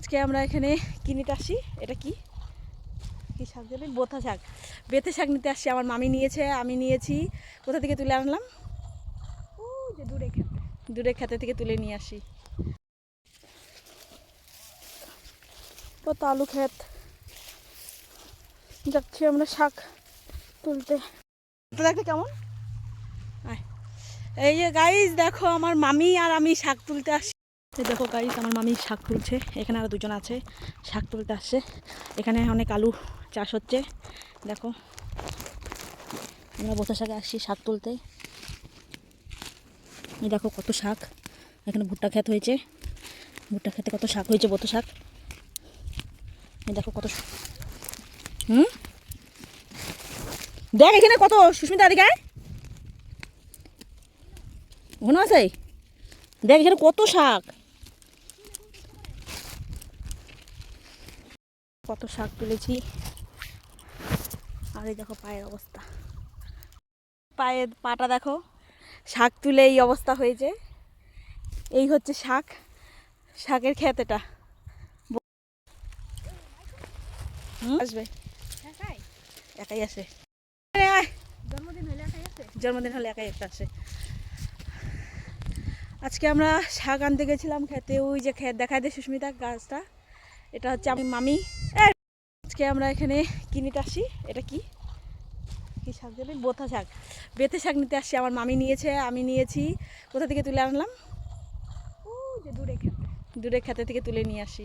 আজকে আমরা এখানে কি নিতে আসি, এটা কি কি শাক জানি, বোথা শাক, বেথে শাক নিতে আসছি। আমার মামি নিয়েছে, আমি নিয়েছি। কোথা থেকে তুলে আনলাম? ও যে দূরে খেতে থেকে তুলে নিয়ে আসি। কত আলু ক্ষেত, যাচ্ছি আমরা শাক তুলতে। দেখতে কেমন? এই যে গাইজ দেখো, আমার মামি আর আমি শাক তুলতে আসি। দেখো গাইজ, আমার মামি শাক তুলছে, এখানে আরো দুজন আছে শাক তুলতে আসছে। এখানে অনেক আলু চাষ হচ্ছে। দেখো আমরা বোথা শাকে আসছি শাক তুলতে। এই দেখো কত শাক, এখানে ভুট্টা ক্ষেত হয়েছে, ভুট্টা ক্ষেতে কত শাক হয়েছে, বোথা শাক। এই দেখো কত, দেখ এখানে কত, সুস্মিতা দিকে ঘন আছে, দেখ এখানে কত শাক, কত শাক তুলেছি। আর এই দেখো পায়ের অবস্থা, পায়ের পাটা দেখো, শাক তুলে এই অবস্থা হয়েছে। এই হচ্ছে শাক, শাকের ক্ষেত এটা। আসবে একাই আসে, জন্মদিন হলে একাই একটা আসে। আজকে আমরা শাক আনতে গেছিলাম খেতে, ওই যে ক্ষেত দেখা দেয় সুস্মিতা গাছটা, এটা হচ্ছে আমি মামি। আজকে আমরা এখানে কি নিতে আসি, এটা কি কি শাক জানি, বোথা শাক, বেথে শাক নিতে আসছি। আমার মামি নিয়েছে, আমি নিয়েছি। কোথা থেকে তুলে আনলাম? ও যে দূরে খেতে থেকে তুলে নিয়ে আসি।